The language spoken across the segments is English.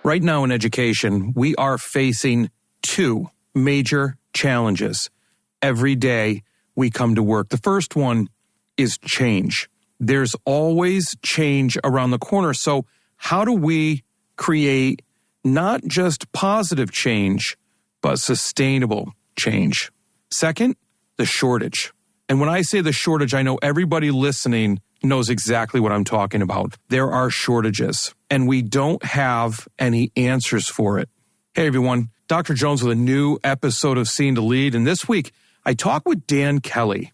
Right now in education, we are facing two major challenges. Every day we come to work. The first one is change. There's always change around the corner. So how do we create not just positive change, but sustainable change? Second, the shortage. And when I say the shortage, I know everybody listening knows exactly what I'm talking about. There are shortages, and we don't have any answers for it. Hey, everyone. Dr. Jones with a new episode of Seeing to Lead. And this week, I talk with Dan Kelley.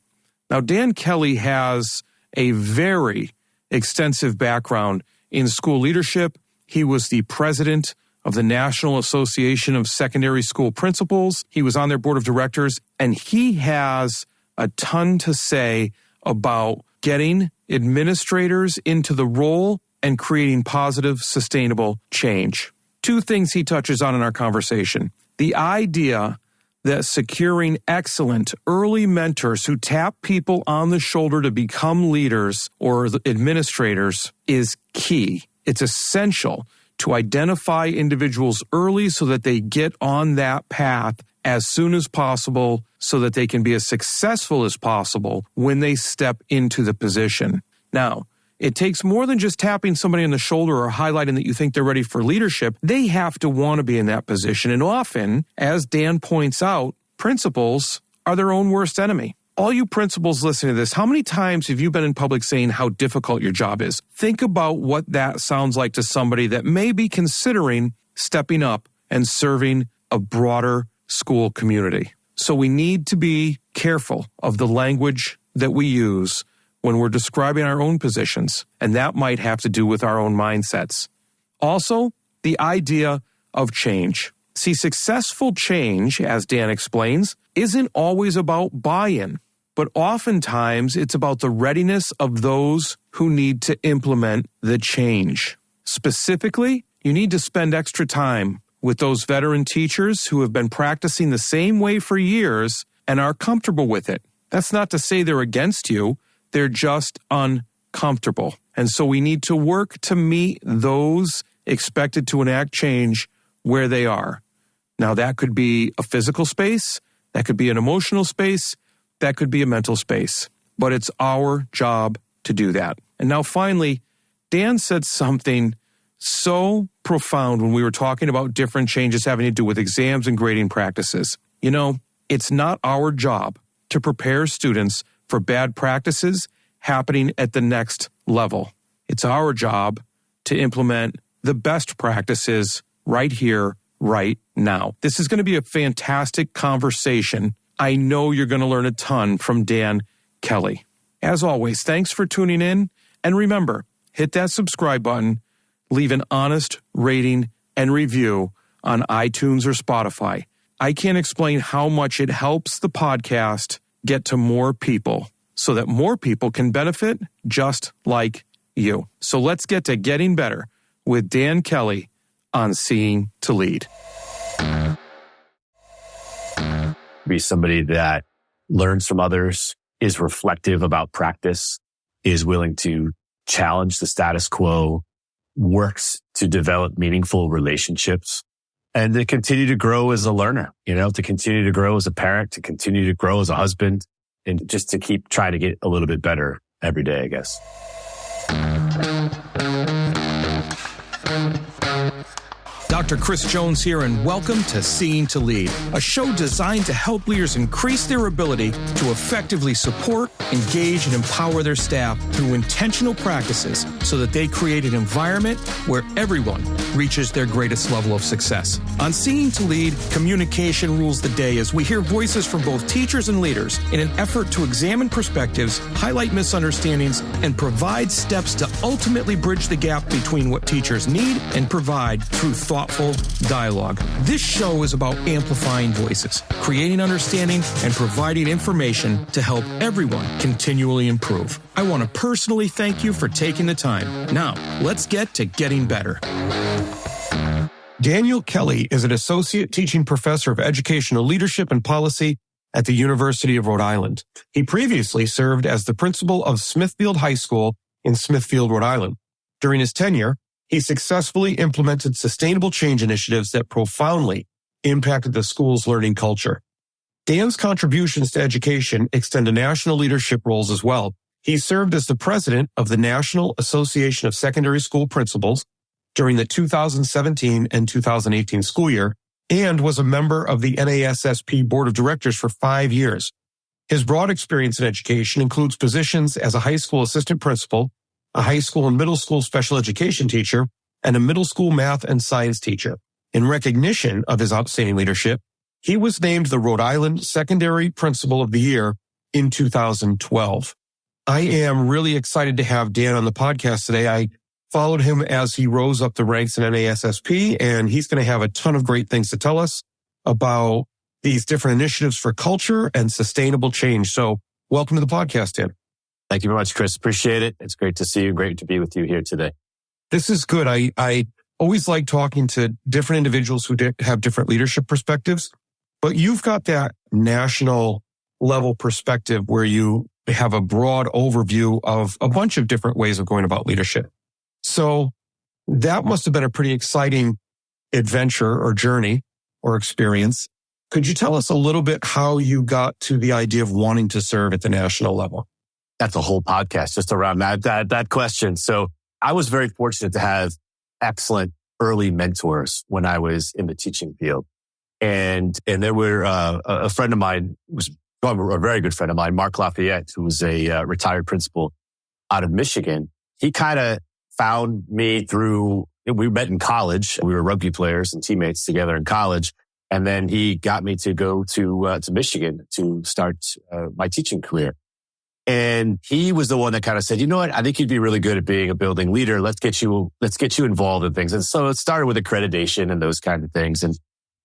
Now, Dan Kelley has a very extensive background in school leadership. He was the president of the National Association of Secondary School Principals. He was on their board of directors, and he has a ton to say about getting administrators into the role and creating positive, sustainable change. Two things he touches on in our conversation. The idea that securing excellent early mentors who tap people on the shoulder to become leaders or administrators is key. It's essential to identify individuals early so that they get on that path as soon as possible so that they can be as successful as possible when they step into the position. Now, it takes more than just tapping somebody on the shoulder or highlighting that you think they're ready for leadership. They have to want to be in that position. And often, as Dan points out, principals are their own worst enemy. All you principals listening to this, how many times have you been in public saying how difficult your job is? Think about what that sounds like to somebody that may be considering stepping up and serving a broader school community. So we need to be careful of the language that we use when we're describing our own positions, and that might have to do with our own mindsets. Also, the idea of change. See, successful change, as Dan explains, isn't always about buy-in, but oftentimes it's about the readiness of those who need to implement the change. Specifically, you need to spend extra time with those veteran teachers who have been practicing the same way for years and are comfortable with it. That's not to say they're against you. They're just uncomfortable. And so we need to work to meet those expected to enact change where they are. Now, that could be a physical space, that could be an emotional space, that could be a mental space. But it's our job to do that. And now, finally, Dan said something so profound when we were talking about different changes having to do with exams and grading practices. You know, it's not our job to prepare students for bad practices happening at the next level. It's our job to implement the best practices right here, right now. This is going to be a fantastic conversation. I know you're going to learn a ton from Dan Kelley. As always, thanks for tuning in. And remember, hit that subscribe button, leave an honest rating and review on iTunes or Spotify. I can't explain how much it helps the podcast get to more people so that more people can benefit just like you. So let's get to getting better with Dan Kelley on Seeing to Lead. Be somebody that learns from others, is reflective about practice, is willing to challenge the status quo, works to develop meaningful relationships, and to continue to grow as a learner, to continue to grow as a parent, to continue to grow as a husband, and just to keep trying to get a little bit better every day, I guess. Dr. Chris Jones here, and welcome to Seeing to Lead, a show designed to help leaders increase their ability to effectively support, engage, and empower their staff through intentional practices so that they create an environment where everyone reaches their greatest level of success. On Seeing to Lead, communication rules the day as we hear voices from both teachers and leaders in an effort to examine perspectives, highlight misunderstandings, and provide steps to ultimately bridge the gap between what teachers need and provide through thoughtful dialogue. This show is about amplifying voices, creating understanding, and providing information to help everyone continually improve. I want to personally thank you for taking the time. Now, let's get to getting better. Daniel Kelley is an associate teaching professor of educational leadership and policy at the University of Rhode Island. He previously served as the principal of Smithfield High School in Smithfield, Rhode Island. During his tenure, he successfully implemented sustainable change initiatives that profoundly impacted the school's learning culture. Dan's contributions to education extend to national leadership roles as well. He served as the president of the National Association of Secondary School Principals during the 2017 and 2018 school year, and was a member of the NASSP Board of Directors for 5 years. His broad experience in education includes positions as a high school assistant principal, a high school and middle school special education teacher, and a middle school math and science teacher. In recognition of his outstanding leadership, he was named the Rhode Island Secondary Principal of the Year in 2012. I am really excited to have Dan on the podcast today. I followed him as he rose up the ranks in NASSP, and he's going to have a ton of great things to tell us about these different initiatives for culture and sustainable change. So welcome to the podcast, Dan. Thank you very much, Chris. Appreciate it. It's great to see you. Great to be with you here today. This is good. I always like talking to different individuals who have different leadership perspectives, but you've got that national level perspective where you have a broad overview of a bunch of different ways of going about leadership. So that must have been a pretty exciting adventure or journey or experience. Could you tell us a little bit how you got to the idea of wanting to serve at the national level? That's a whole podcast just around that question. So I was very fortunate to have excellent early mentors when I was in the teaching field. And there were a friend of mine, was a very good friend of mine, Mark Lafayette, who was a retired principal out of Michigan. He kind of found me we met in college. We were rugby players and teammates together in college. And then he got me to go to Michigan to start my teaching career. And he was the one that kind of said, you know what, I think you'd be really good at being a building leader. Let's get you involved in things. And so it started with accreditation and those kind of things.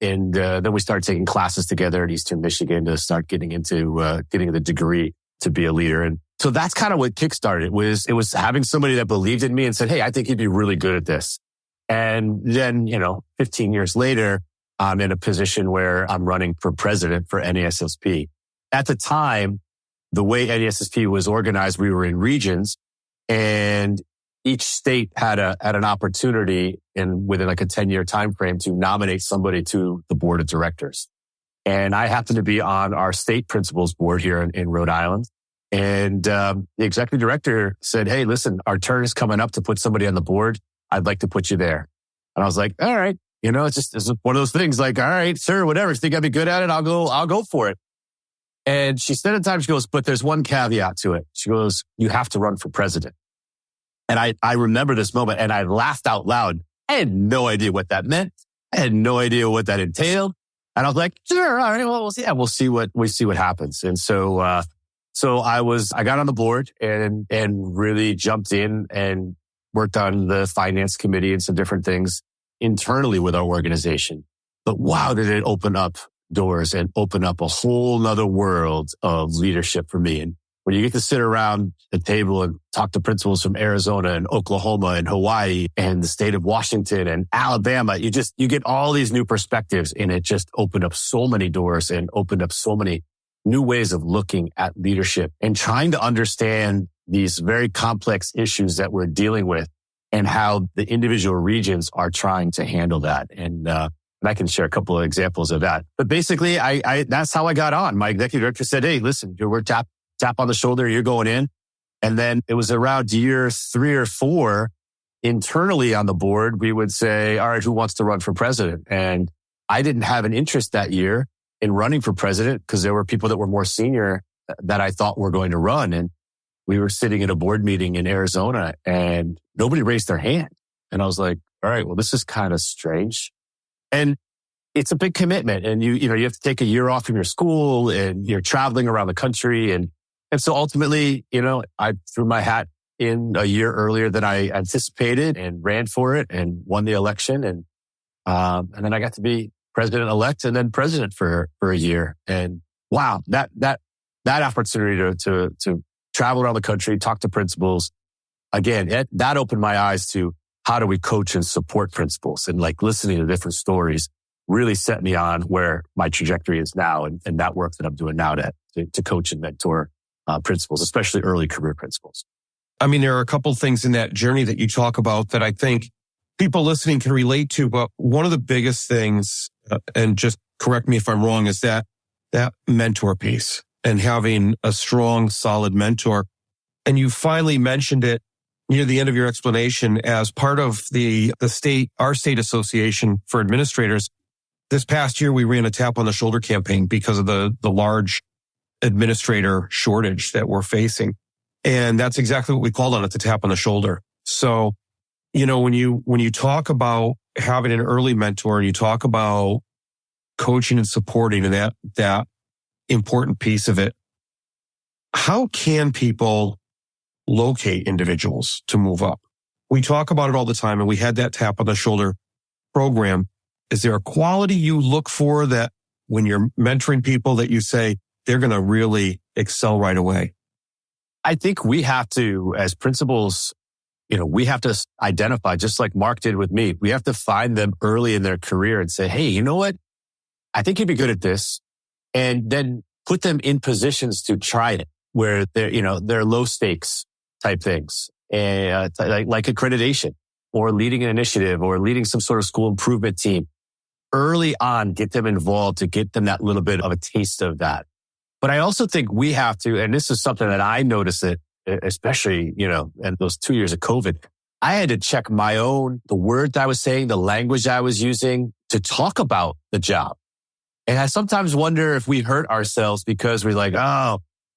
And then we started taking classes together at Eastern Michigan to start getting the degree to be a leader. And so that's kind of what kickstarted it. Was having somebody that believed in me and said, hey, I think you'd be really good at this. And then, 15 years later, I'm in a position where I'm running for president for NASSP. At the time, the way NASSP was organized, we were in regions, and each state had an opportunity within like a 10-year time frame to nominate somebody to the board of directors. And I happened to be on our state principals board here in Rhode Island. And the executive director said, hey, listen, our turn is coming up to put somebody on the board. I'd like to put you there. And I was like, all right, it's one of those things like, all right, sir, whatever. If you think I'd be good at it, I'll go for it. And she said at the time, she goes, but there's one caveat to it. She goes, you have to run for president. And I remember this moment and I laughed out loud. I had no idea what that meant. I had no idea what that entailed. And I was like, sure, all right, well, we'll see what happens. And so I got on the board and really jumped in and worked on the finance committee and some different things internally with our organization. But wow, did it open up doors and open up a whole nother world of leadership for me. And when you get to sit around the table and talk to principals from Arizona and Oklahoma and Hawaii and the state of Washington and Alabama, you get all these new perspectives, and it just opened up so many doors and opened up so many new ways of looking at leadership and trying to understand these very complex issues that we're dealing with and how the individual regions are trying to handle that. And I can share a couple of examples of that. But basically, that's how I got on. My executive director said, hey, listen, we're tap on the shoulder, you're going in. And then it was around year 3 or 4, internally on the board, we would say, all right, who wants to run for president? And I didn't have an interest that year in running for president because there were people that were more senior that I thought were going to run. And we were sitting at a board meeting in Arizona and nobody raised their hand. And I was like, all right, well, this is kind of strange. And it's a big commitment. And you have to take a year off from your school and you're traveling around the country. And so ultimately, I threw my hat in a year earlier than I anticipated and ran for it and won the election. And then I got to be president-elect and then president for a year. And wow, that opportunity to travel around the country, talk to principals, again, that opened my eyes to how do we coach and support principals, and like listening to different stories really set me on where my trajectory is now and that work that I'm doing now to coach and mentor principals, especially early career principals. I mean, there are a couple of things in that journey that you talk about that I think people listening can relate to. But one of the biggest things, and just correct me if I'm wrong, is that mentor piece and having a strong, solid mentor. And you finally mentioned it near the end of your explanation as part of our state association for administrators. This past year, we ran a tap on the shoulder campaign because of the large administrator shortage that we're facing. And that's exactly what we called on it, the tap on the shoulder. So, when you talk about having an early mentor and you talk about coaching and supporting and that important piece of it, how can people locate individuals to move up? We talk about it all the time, and we had that tap on the shoulder program. Is there a quality you look for that when you're mentoring people that you say they're going to really excel right away? I think we have to, as principals, we have to identify, just like Mark did with me, we have to find them early in their career and say, hey, you know what? I think you'd be good at this. And then put them in positions to try it where they're low stakes type things, like accreditation or leading an initiative or leading some sort of school improvement team. Early on, get them involved to get them that little bit of a taste of that. But I also think we have to, and this is something that I noticed it, especially, in those 2 years of COVID, I had to check the words I was saying, the language I was using to talk about the job. And I sometimes wonder if we hurt ourselves because we're like,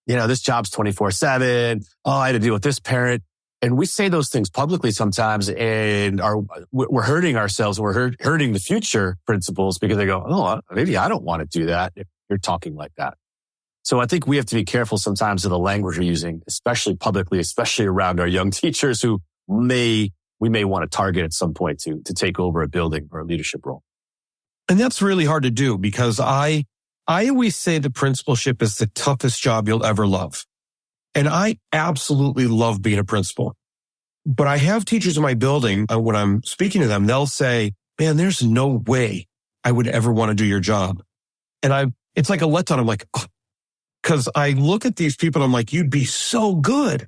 this job's 24/7. Oh, I had to deal with this parent. And we say those things publicly sometimes and we're hurting ourselves. We're hurting the future principals because they go, maybe I don't want to do that if you're talking like that. So I think we have to be careful sometimes of the language we're using, especially publicly, especially around our young teachers who we may want to target at some point to take over a building or a leadership role. And that's really hard to do because I always say the principalship is the toughest job you'll ever love. And I absolutely love being a principal. But I have teachers in my building, when I'm speaking to them, they'll say, man, there's no way I would ever want to do your job. And it's like a letdown. I'm like, because I look at these people and I'm like, you'd be so good.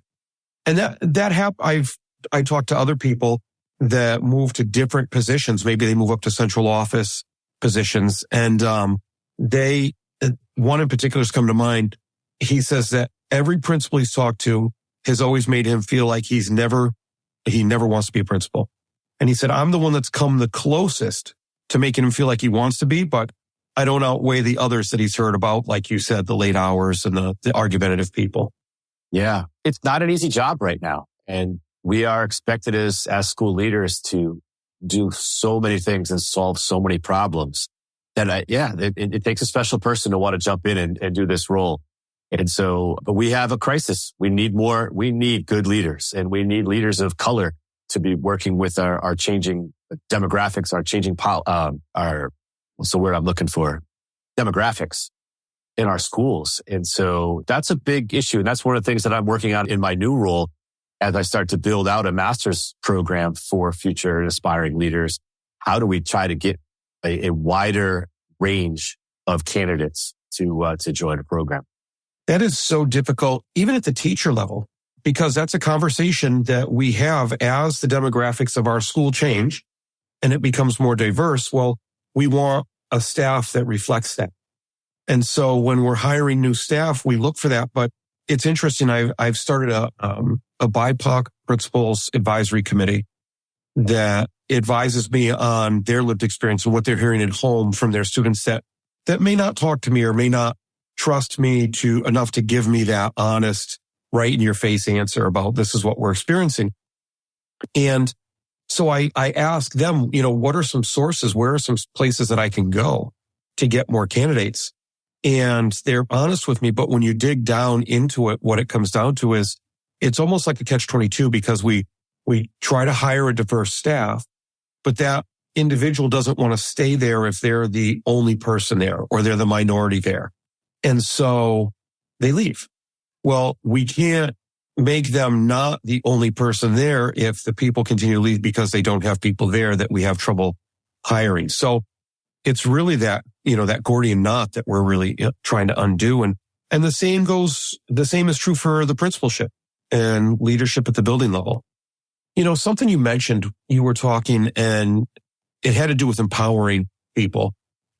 And that happened. I talked to other people that move to different positions. Maybe they move up to central office positions. And one in particular has come to mind. He says that every principal he's talked to has always made him feel like he never wants to be a principal. And he said, I'm the one that's come the closest to making him feel like he wants to be, but I don't outweigh the others that he's heard about, like you said, the late hours and the argumentative people. Yeah, it's not an easy job right now. And we are expected as school leaders to do so many things and solve so many problems that, it takes a special person to want to jump in and do this role. And so, but we have a crisis. We need good leaders, and we need leaders of color to be working with our changing demographics, our changing, what's the word I'm looking for? Demographics in our schools. And so that's a big issue. And that's one of the things that I'm working on in my new role as I start to build out a master's program for future aspiring leaders. How do we try to get a wider range of candidates to join a program? That is so difficult, even at the teacher level, because that's a conversation that we have as the demographics of our school change and it becomes more diverse. Well, we want a staff that reflects that. And so when we're hiring new staff, we look for that. But it's interesting. I've started a BIPOC principals advisory committee that advises me on their lived experience and what they're hearing at home from their students that may not talk to me or may not trust me enough to give me that honest, right in your face answer about this is what we're experiencing. And so I ask them, what are some sources? Where are some places that I can go to get more candidates? And they're honest with me. But when you dig down into it, what it comes down to is it's almost like a catch-22 because we try to hire a diverse staff, but that individual doesn't want to stay there if they're the only person there or they're the minority there. And so they leave. Well, we can't make them not the only person there if the people continue to leave because they don't have people there that we have trouble hiring. So it's really that Gordian knot that we're really trying to undo. And the same is true for the principalship and leadership at the building level. Something you mentioned, you were talking, and it had to do with empowering people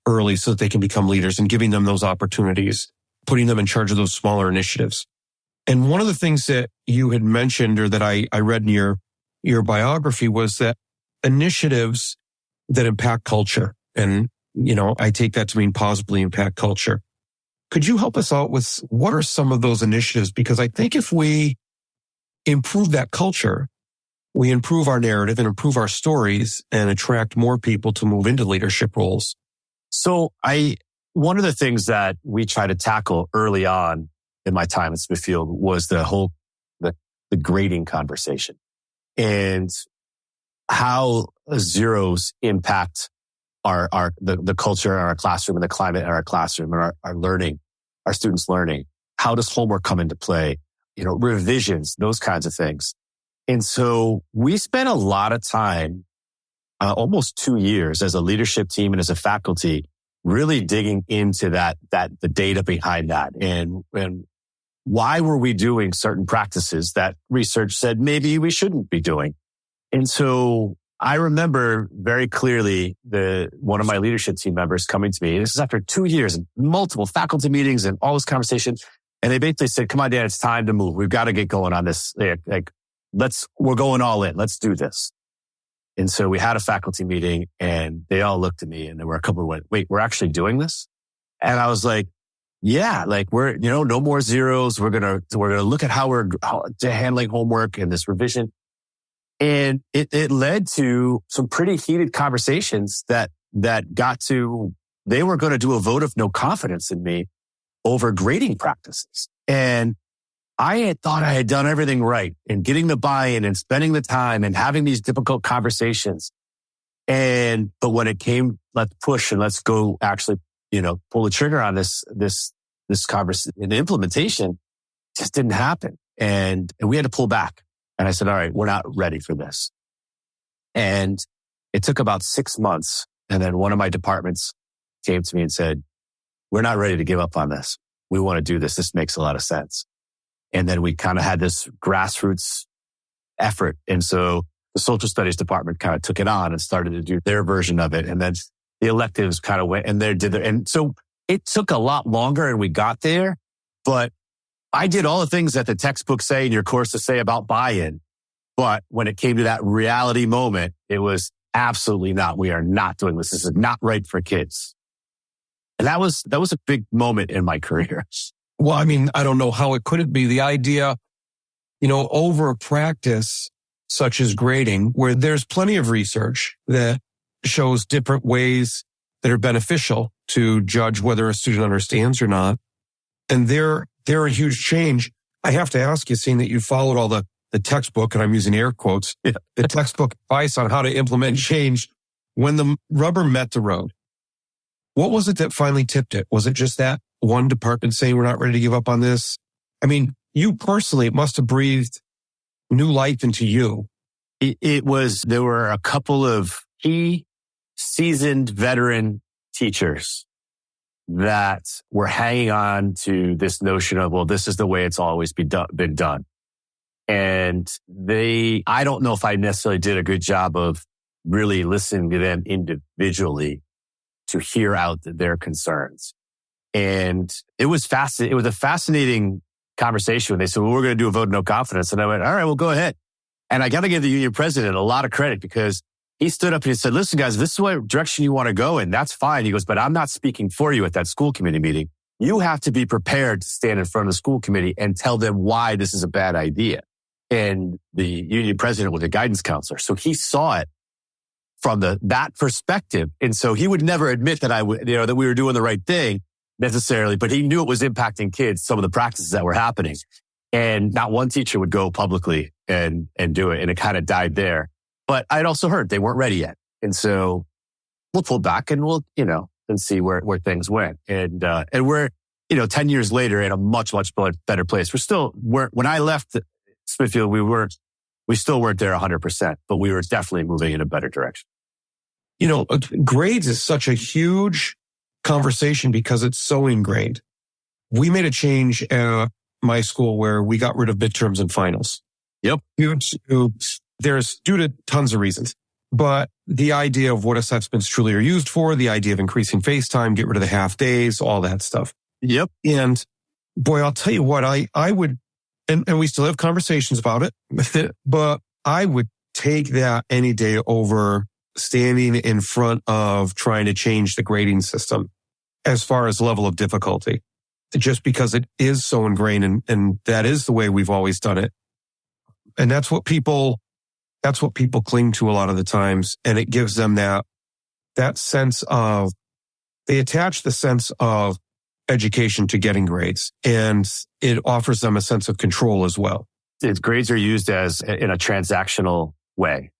early so that they can become leaders and giving them those opportunities, putting them in charge of those smaller initiatives. And one of the things that you had mentioned, or that I read in your biography, was that initiatives that impact culture. And, I take that to mean positively impact culture. Could you help us out with what are some of those initiatives? Because I think if we improve that culture, we improve our narrative and improve our stories and attract more people to move into leadership roles. So one of the things that we try to tackle early on in my time at Smithfield was the grading conversation and how zeros impact the culture in our classroom and the climate in our classroom and our learning, our students' learning. How does homework come into play? Revisions, those kinds of things. And so we spent a lot of time, almost 2 years as a leadership team and as a faculty, really digging into the data behind that and why were we doing certain practices that research said maybe we shouldn't be doing. And so I remember very clearly one of my leadership team members coming to me. This is after 2 years and multiple faculty meetings and all this conversation. And they basically said, "Come on, Dan, it's time to move. We've got to get going on this. We're going all in. Let's do this." And so we had a faculty meeting and they all looked at me and there were a couple who went, "Wait, we're actually doing this?" And I was like, "Yeah, we're, no more zeros. We're going to look at how we're handling homework and this revision." And it led to some pretty heated conversations that got to, they were going to do a vote of no confidence in me over grading practices. And I had thought I had done everything right in getting the buy-in and spending the time and having these difficult conversations. But when it came, let's push and let's go actually, pull the trigger on this conversation and implementation, just didn't happen. And we had to pull back. And I said, "All right, we're not ready for this." And it took about 6 months. And then one of my departments came to me and said, "We're not ready to give up on this. We want to do this. This makes a lot of sense." And then we kind of had this grassroots effort. And so the social studies department kind of took it on and started to do their version of it. And then the electives kind of went and they did their, and so it took a lot longer and we got there, but I did all the things that the textbooks say in your course to say about buy-in. But when it came to that reality moment, it was absolutely not. We are not doing this. This is not right for kids. And that was a big moment in my career. Well, I don't know how it couldn't be. The idea, over practice, such as grading, where there's plenty of research that shows different ways that are beneficial to judge whether a student understands or not. And they're a huge change. I have to ask you, seeing that you followed all the textbook, and I'm using air quotes, the textbook advice on how to implement change, when the rubber met the road, what was it that finally tipped it? Was it just that one department saying we're not ready to give up on this? You personally, it must have breathed new life into you. There were a couple of key seasoned veteran teachers that were hanging on to this notion of, well, this is the way it's always been done. And I don't know if I necessarily did a good job of really listening to them individually to hear out their concerns. And it was fascinating. It was a fascinating conversation when they said, "Well, we're going to do a vote of no confidence." And I went, "All right, well, go ahead." And I got to give the union president a lot of credit because he stood up and he said, "Listen, guys, this is what direction you want to go in. That's fine." He goes, "But I'm not speaking for you at that school committee meeting. You have to be prepared to stand in front of the school committee and tell them why this is a bad idea." And the union president was a guidance counselor. So he saw it from that perspective. And so he would never admit that that we were doing the right thing necessarily, but he knew it was impacting kids, some of the practices that were happening. And not one teacher would go publicly and do it. And it kind of died there. But I'd also heard they weren't ready yet. And so we'll pull back and we'll, and see where things went. And we're, 10 years later in a much, much better place. When I left Smithfield, we still weren't there 100%, but we were definitely moving in a better direction. Grades is such a huge conversation because it's so ingrained. We made a change at my school where we got rid of midterms and finals. Yep. To There's due to tons of reasons. But the idea of what assessments truly are used for, the idea of increasing face time, get rid of the half days, all that stuff. Yep. And boy, I'll tell you what, I would, and we still have conversations about it, but I would take that any day over standing in front of trying to change the grading system as far as level of difficulty, just because it is so ingrained and that is the way we've always done it. And that's what people cling to a lot of the times. And it gives them that sense of, they attach the sense of education to getting grades, and it offers them a sense of control as well. Grades are used as in a transactional way,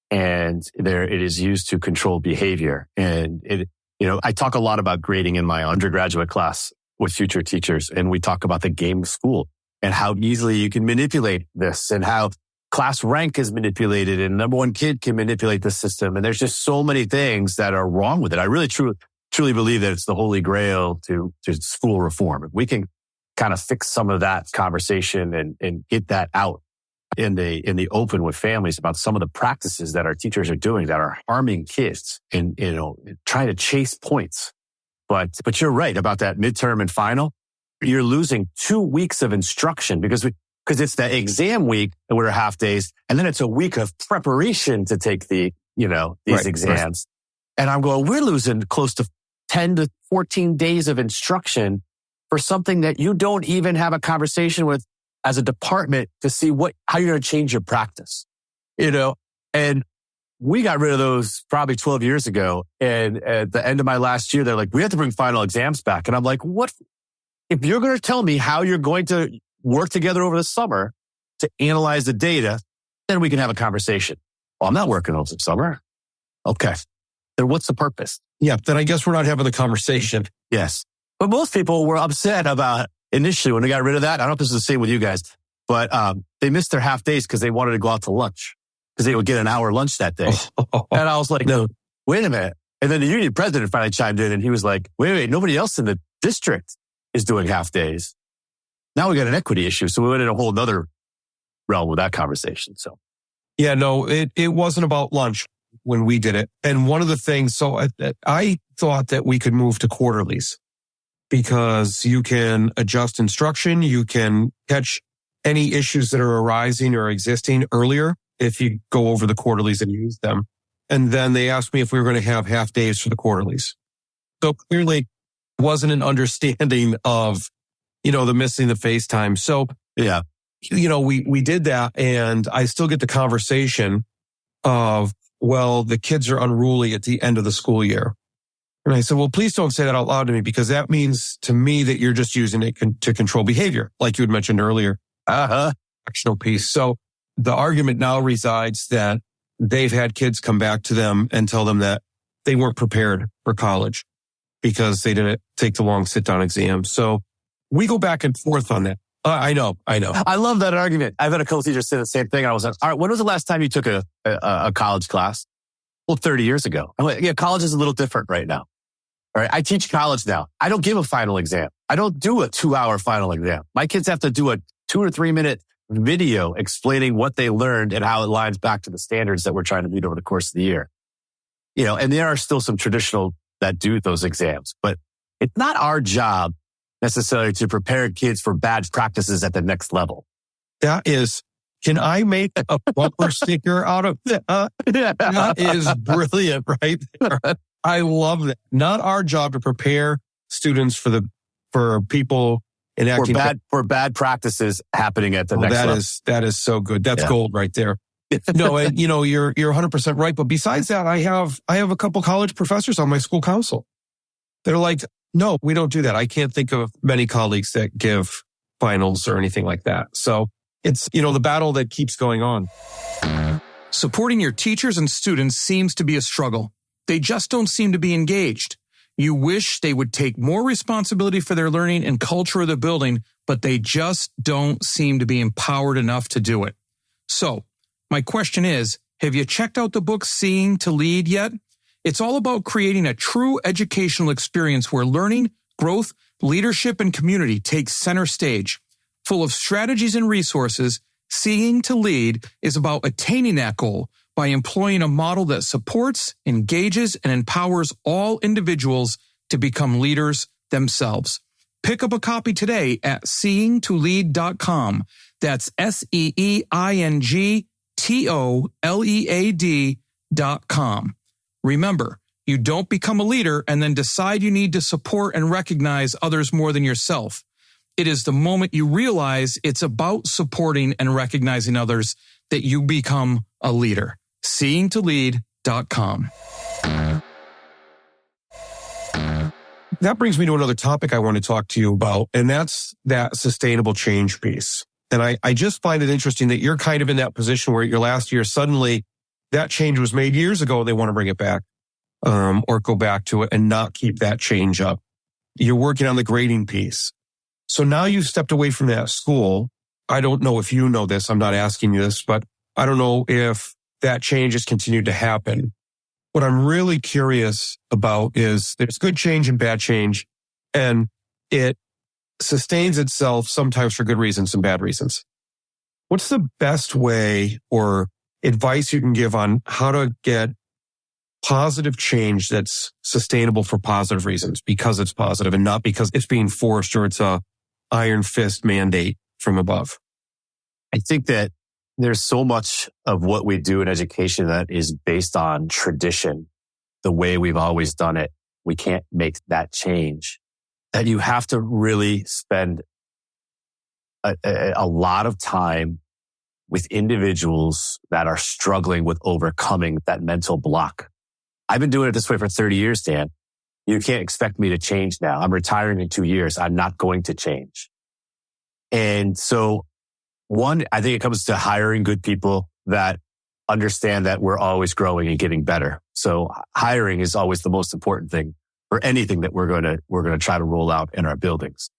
and it is used to control behavior. And I talk a lot about grading in my undergraduate class with future teachers, and we talk about the game of school and how easily you can manipulate this, and how class rank is manipulated, and number one kid can manipulate the system. And there's just so many things that are wrong with it. I really truly believe that it's the holy grail to school reform. If we can kind of fix some of that conversation and get that out in the open with families about some of the practices that our teachers are doing that are harming kids and, trying to chase points. But you're right about that midterm and final. You're losing 2 weeks of instruction because it's that exam week and we're half days, and then it's a week of preparation to take these exams. Right. And I'm going, we're losing close to 10 to 14 days of instruction for something that you don't even have a conversation with as a department to see how you're going to change your practice, and we got rid of those probably 12 years ago. And at the end of my last year, they're like, we have to bring final exams back. And I'm like, what? If you're going to tell me how you're going to work together over the summer to analyze the data, then we can have a conversation. Well, I'm not working over the summer. Okay. Then what's the purpose? Yeah, then I guess we're not having the conversation. Yes. But most people were upset about initially when they got rid of that. I don't know if this is the same with you guys, but they missed their half days because they wanted to go out to lunch because they would get an hour lunch that day. And I was like, no, wait a minute. And then the union president finally chimed in and he was like, wait, nobody else in the district is doing half days. Now we got an equity issue. So we went in a whole nother realm with that conversation. So, yeah, no, it wasn't about lunch when we did it. And one of the things, so I thought that we could move to quarterlies because you can adjust instruction. You can catch any issues that are arising or existing earlier if you go over the quarterlies and use them. And then they asked me if we were going to have half days for the quarterlies. So clearly wasn't an understanding of, the missing the face time. So, yeah, we did that, and I still get the conversation of, well, the kids are unruly at the end of the school year. And I said, well, please don't say that out loud to me, because that means to me that you're just using it to control behavior, like you had mentioned earlier. Actional piece. So the argument now resides that they've had kids come back to them and tell them that they weren't prepared for college because they didn't take the long sit-down exam. So we go back and forth on that. I know. I love that argument. I've had a couple teachers say the same thing. I was like, all right, when was the last time you took a college class? Well, 30 years ago. I'm like, yeah, college is a little different right now. All right. I teach college now. I don't give a final exam. I don't do a 2-hour final exam. My kids have to do a 2 or 3 minute video explaining what they learned and how it lines back to the standards that we're trying to meet over the course of the year. And there are still some traditional that do those exams, but it's not our job necessarily to prepare kids for bad practices at the next level. That is, can I make a bumper sticker out of that? That is brilliant right there. I love that. Not our job to prepare students for people enacting for bad practices happening at the next level. That is so good. That's gold right there. No, and you're 100% right. But besides that, I have a couple college professors on my school council. They're like, no, we don't do that. I can't think of many colleagues that give finals or anything like that. So it's, the battle that keeps going on. Supporting your teachers and students seems to be a struggle. They just don't seem to be engaged. You wish they would take more responsibility for their learning and culture of the building, but they just don't seem to be empowered enough to do it. So my question is, have you checked out the book Seeing to Lead yet? It's all about creating a true educational experience where learning, growth, leadership, and community take center stage. Full of strategies and resources, Seeing to Lead is about attaining that goal by employing a model that supports, engages, and empowers all individuals to become leaders themselves. Pick up a copy today at seeingtolead.com. That's seeingtolead.com. Remember, you don't become a leader and then decide you need to support and recognize others more than yourself. It is the moment you realize it's about supporting and recognizing others that you become a leader. Seeingtolead.com. That brings me to another topic I want to talk to you about, and that's that sustainable change piece. And I just find it interesting that you're kind of in that position where your last year, suddenly that change was made years ago. They want to bring it back, or go back to it and not keep that change up. You're working on the grading piece. So now you've stepped away from that school. I don't know if you know this. I'm not asking you this, but I don't know if that change has continued to happen. What I'm really curious about is there's good change and bad change, and it sustains itself sometimes for good reasons and bad reasons. What's the best way or advice you can give on how to get positive change that's sustainable for positive reasons, because it's positive and not because it's being forced or it's a iron fist mandate from above? I think that there's so much of what we do in education that is based on tradition, the way we've always done it. We can't make that change. That you have to really spend a lot of time with individuals that are struggling with overcoming that mental block. I've been doing it this way for 30 years, Dan. You can't expect me to change now. I'm retiring in 2 years. I'm not going to change. And so, one, I think it comes to hiring good people that understand that we're always growing and getting better. So hiring is always the most important thing for anything that we're going to try to roll out in our buildings.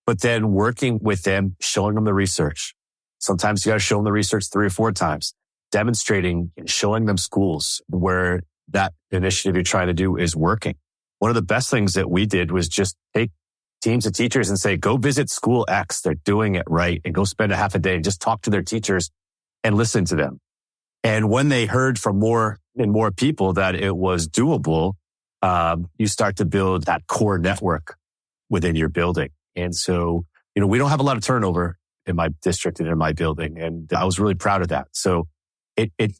But then working with them, showing them the research. Sometimes you got to show them the research 3 or 4 times, demonstrating, showing them schools where that initiative you're trying to do is working. One of the best things that we did was just take teams of teachers and say, go visit school X. They're doing it right. And go spend a half a day and just talk to their teachers and listen to them. And when they heard from more and more people that it was doable, you start to build that core network within your building. And so, we don't have a lot of turnover in my district and in my building. And I was really proud of that. So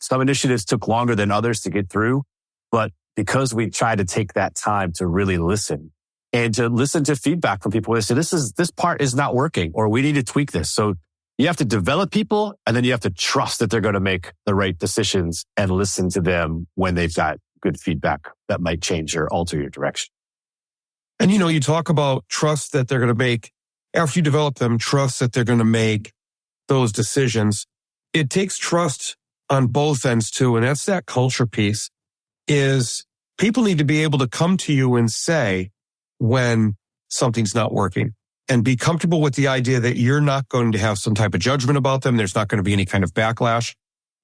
some initiatives took longer than others to get through, but because we tried to take that time to really listen and to listen to feedback from people, they say, this part is not working, or we need to tweak this. So you have to develop people, and then you have to trust that they're going to make the right decisions and listen to them when they've got good feedback that might change or alter your direction. And, you talk about trust that they're going to make, after you develop them, trust that they're going to make those decisions. It takes trust on both ends too. And that's that culture piece, is people need to be able to come to you and say when something's not working, and be comfortable with the idea that you're not going to have some type of judgment about them. There's not going to be any kind of backlash,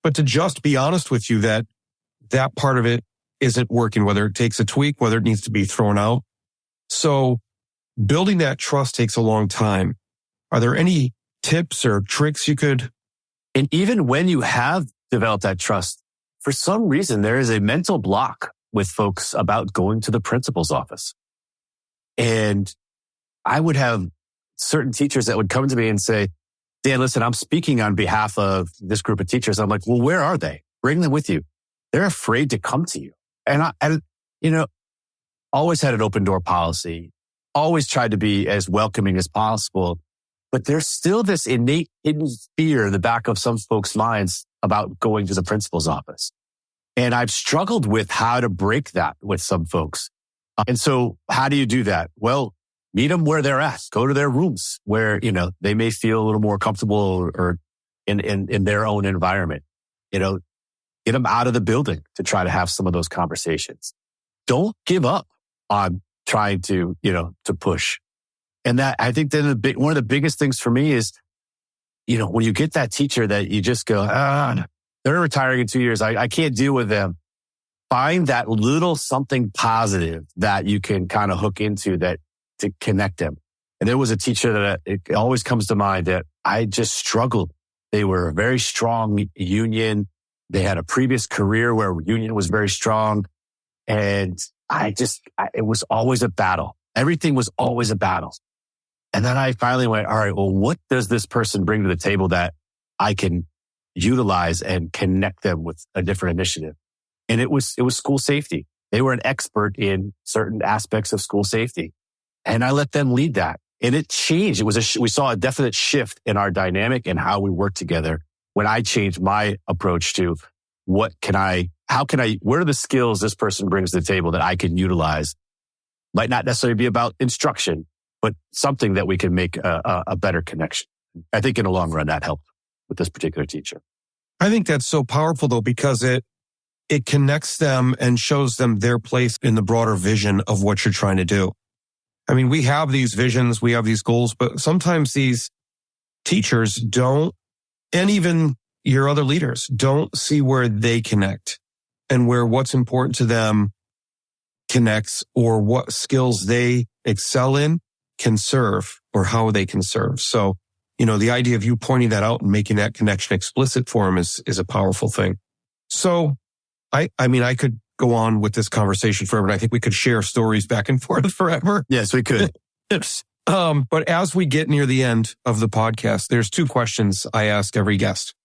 but to just be honest with you that that part of it isn't working, whether it takes a tweak, whether it needs to be thrown out. So building that trust takes a long time. Are there any tips or tricks you could? And even when you have developed that trust, for some reason, there is a mental block with folks about going to the principal's office. And I would have certain teachers that would come to me and say, Dan, listen, I'm speaking on behalf of this group of teachers. I'm like, well, where are they? Bring them with you. They're afraid to come to you. And I always had an open door policy, always tried to be as welcoming as possible. But there's still this innate hidden fear in the back of some folks' minds about going to the principal's office. And I've struggled with how to break that with some folks. And so how do you do that? Well, meet them where they're at. Go to their rooms where, they may feel a little more comfortable or in their own environment. Get them out of the building to try to have some of those conversations. Don't give up on trying to push. And that, I think then one of the biggest things for me is, when you get that teacher that you just go, they're retiring in 2 years. I can't deal with them. Find that little something positive that you can kind of hook into that to connect them. And there was a teacher that it always comes to mind that I just struggled They were a very strong union. They had a previous career where union was very strong. And it was always a battle. Everything was always a battle. And then I finally went, all right, well, what does this person bring to the table that I can utilize and connect them with a different initiative? And it was school safety. They were an expert in certain aspects of school safety. And I let them lead that. And it changed. We saw a definite shift in our dynamic and how we work together when I changed my approach to what are the skills this person brings to the table that I can utilize? Might not necessarily be about instruction, but something that we can make a better connection. I think in the long run, that helped with this particular teacher. I think that's so powerful though, because it connects them and shows them their place in the broader vision of what you're trying to do. I mean, we have these visions, we have these goals, but sometimes these teachers don't, and even your other leaders don't see where they connect and where what's important to them connects, or what skills they excel in can serve, or how they can serve. So, the idea of you pointing that out and making that connection explicit for them is a powerful thing. So I could go on with this conversation forever, and I think we could share stories back and forth forever. Yes, we could. But as we get near the end of the podcast, there's 2 questions I ask every guest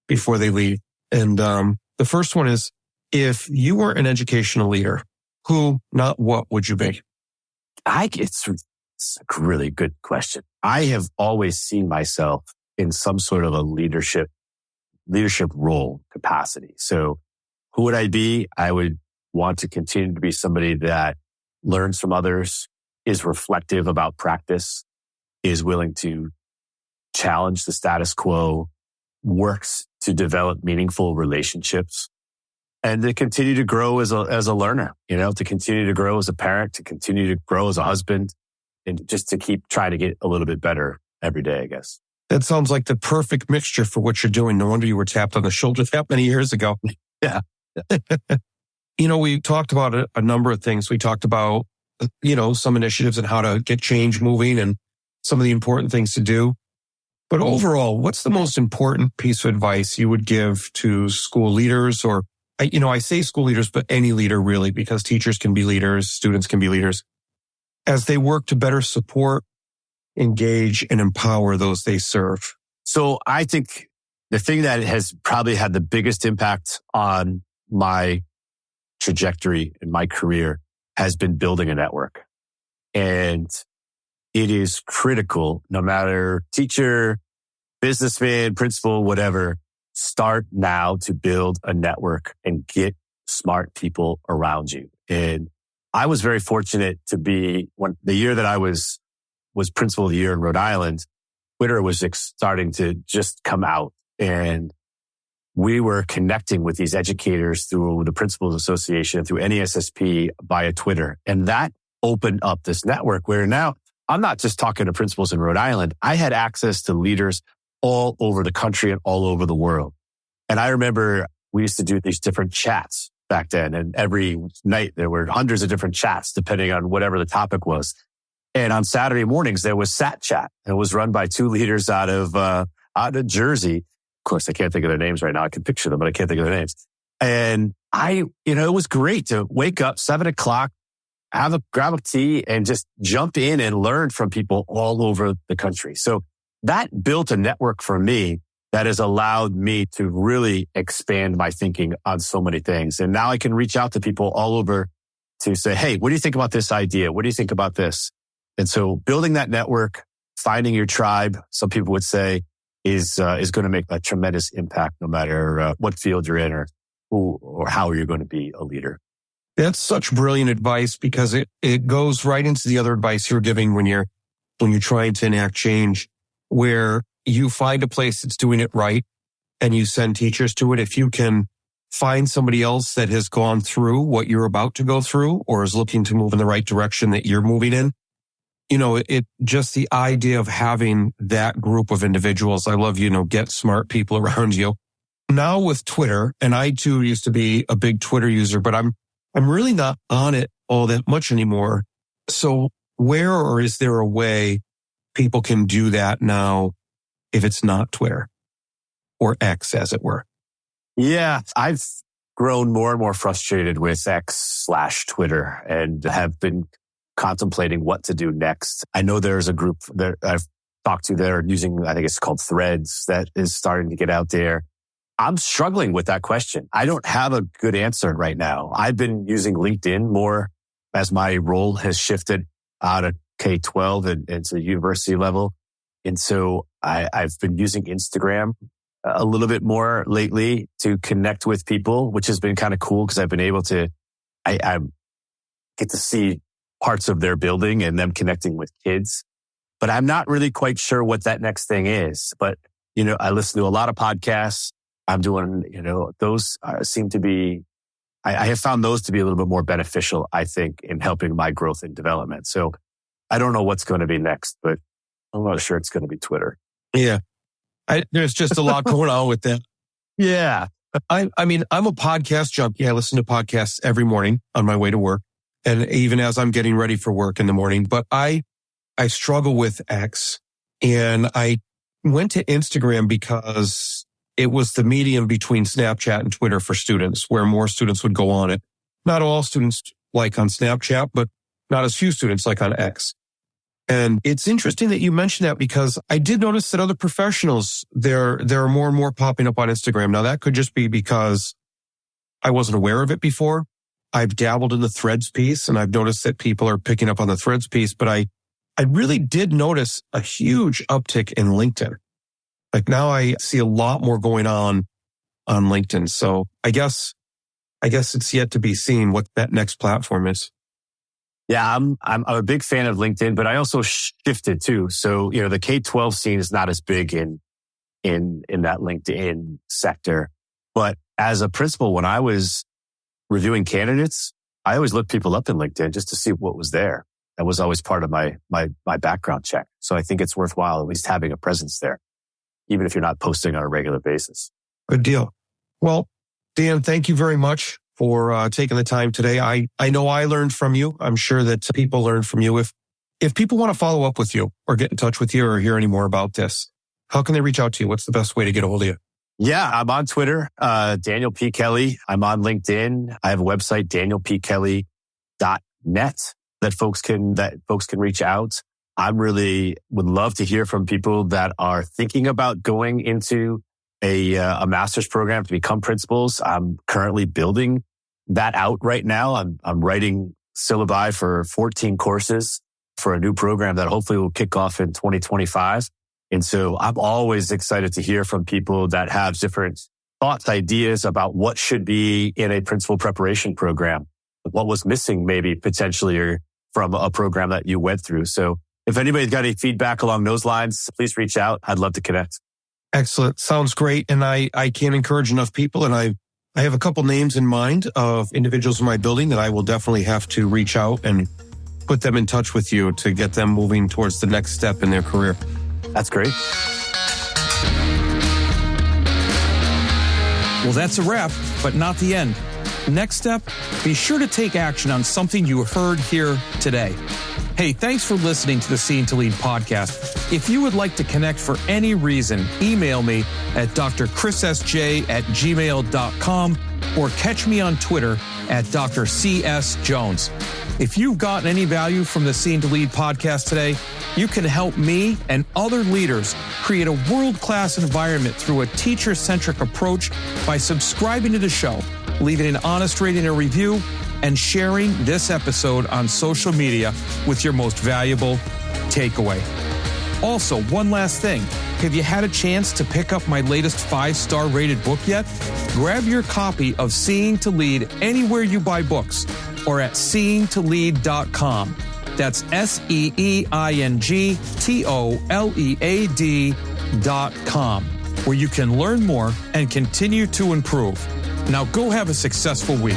before they leave. And the first one is, if you were an educational leader, who, not what, would you be? It's a really good question. I have always seen myself in some sort of a leadership role capacity. So who would I be? I would want to continue to be somebody that learns from others, is reflective about practice, is willing to challenge the status quo, works to develop meaningful relationships, and to continue to grow as a learner, to continue to grow as a parent, to continue to grow as a husband, and just to keep trying to get a little bit better every day, I guess. That sounds like the perfect mixture for what you're doing. No wonder you were tapped on the shoulder that many years ago. Yeah. We talked about a number of things. We talked about, some initiatives and how to get change moving and some of the important things to do. But overall, what's the most important piece of advice you would give to school leaders, or, I say school leaders, but any leader really, because teachers can be leaders, students can be leaders, as they work to better support, engage, and empower those they serve? So I think the thing that has probably had the biggest impact on my trajectory in my career has been building a network. And it is critical, no matter teacher, businessman, principal, whatever, start now to build a network and get smart people around you. And I was very fortunate to be, the year that I was principal of the year in Rhode Island, Twitter was starting to just come out. And we were connecting with these educators through the Principals Association, through NASSP via Twitter. And that opened up this network where now I'm not just talking to principals in Rhode Island. I had access to leaders all over the country and all over the world. And I remember we used to do these different chats back then. And every night there were hundreds of different chats depending on whatever the topic was. And on Saturday mornings, there was Sat Chat. It was run by 2 leaders out of Jersey. Of course, I can't think of their names right now. I can picture them, but I can't think of their names. And it was great to wake up 7 o'clock, grab a tea and just jump in and learn from people all over the country. So that built a network for me that has allowed me to really expand my thinking on so many things. And now I can reach out to people all over to say, hey, what do you think about this idea? What do you think about this? And so building that network, finding your tribe, some people would say, is going to make a tremendous impact no matter what field you're in or who or how you're going to be a leader. That's such brilliant advice, because it goes right into the other advice you're giving when you're trying to enact change, where you find a place that's doing it right and you send teachers to it. If you can find somebody else that has gone through what you're about to go through or is looking to move in the right direction that you're moving in, it just the idea of having that group of individuals. I love, get smart people around you. Now with Twitter, and I too used to be a big Twitter user, but I'm really not on it all that much anymore. So where, or is there a way people can do that now if it's not Twitter? or X, as it were? Yeah, I've grown more and more frustrated with X/Twitter and have been contemplating what to do next. I know there's a group that I've talked to that are using, I think it's called Threads, that is starting to get out there. I'm struggling with that question. I don't have a good answer right now. I've been using LinkedIn more as my role has shifted out of K-12 and into the university level. And so I've been using Instagram a little bit more lately to connect with people, which has been kind of cool because I've been able to, I get to see parts of their building and them connecting with kids. But I'm not really quite sure what that next thing is. But, I listen to a lot of podcasts. I'm doing, those seem to be, I have found those to be a little bit more beneficial, I think, in helping my growth and development. So I don't know what's going to be next, but I'm not sure it's going to be Twitter. Yeah. There's just a lot going on with that. Yeah. I mean, I'm a podcast junkie. I listen to podcasts every morning on my way to work and even as I'm getting ready for work in the morning. But I struggle with X, and I went to Instagram because it was the medium between Snapchat and Twitter for students, where more students would go on it. Not all students like on Snapchat, but not as few students like on X. And it's interesting that you mentioned that because I did notice that other professionals, there are more and more popping up on Instagram. Now, that could just be because I wasn't aware of it before. I've dabbled in the Threads piece, and I've noticed that people are picking up on the Threads piece, but I really did notice a huge uptick in LinkedIn. Like now I see a lot more going on LinkedIn. So I guess it's yet to be seen what that next platform is. Yeah, I'm a big fan of LinkedIn, but I also shifted too. So, the K-12 scene is not as big in that LinkedIn sector. But as a principal, when I was reviewing candidates, I always looked people up in LinkedIn just to see what was there. That was always part of my background check. So I think it's worthwhile at least having a presence there, even if you're not posting on a regular basis. Good deal. Well, Dan, thank you very much for taking the time today. I know I learned from you. I'm sure that people learned from you. If people want to follow up with you or get in touch with you or hear any more about this, how can they reach out to you? What's the best way to get a hold of you? Yeah, I'm on Twitter, Daniel P. Kelley. I'm on LinkedIn. I have a website, danielpkelley.net, that folks can reach out. I really would love to hear from people that are thinking about going into a master's program to become principals. I'm currently building that out right now. I'm writing syllabi for 14 courses for a new program that hopefully will kick off in 2025. And so I'm always excited to hear from people that have different thoughts, ideas about what should be in a principal preparation program, what was missing maybe potentially from a program that you went through. So if anybody's got any feedback along those lines, please reach out. I'd love to connect. Excellent. Sounds great. And I can't encourage enough people. And I have a couple names in mind of individuals in my building that I will definitely have to reach out and put them in touch with you to get them moving towards the next step in their career. That's great. Well, that's a wrap, but not the end. Next step, be sure to take action on something you heard here today. Hey, thanks for listening to the Seen to Lead podcast. If you would like to connect for any reason, email me at drchrissj@gmail.com or catch me on Twitter at Dr. C.S. Jones. If you've gotten any value from the Seen to Lead podcast today, you can help me and other leaders create a world-class environment through a teacher-centric approach by subscribing to the show, leaving an honest rating and review, and sharing this episode on social media with your most valuable takeaway. Also, one last thing. Have you had a chance to pick up my latest 5-star rated book yet? Grab your copy of Seeing to Lead anywhere you buy books or at seeingtolead.com. That's seingtolead.com, where you can learn more and continue to improve. Now go have a successful week.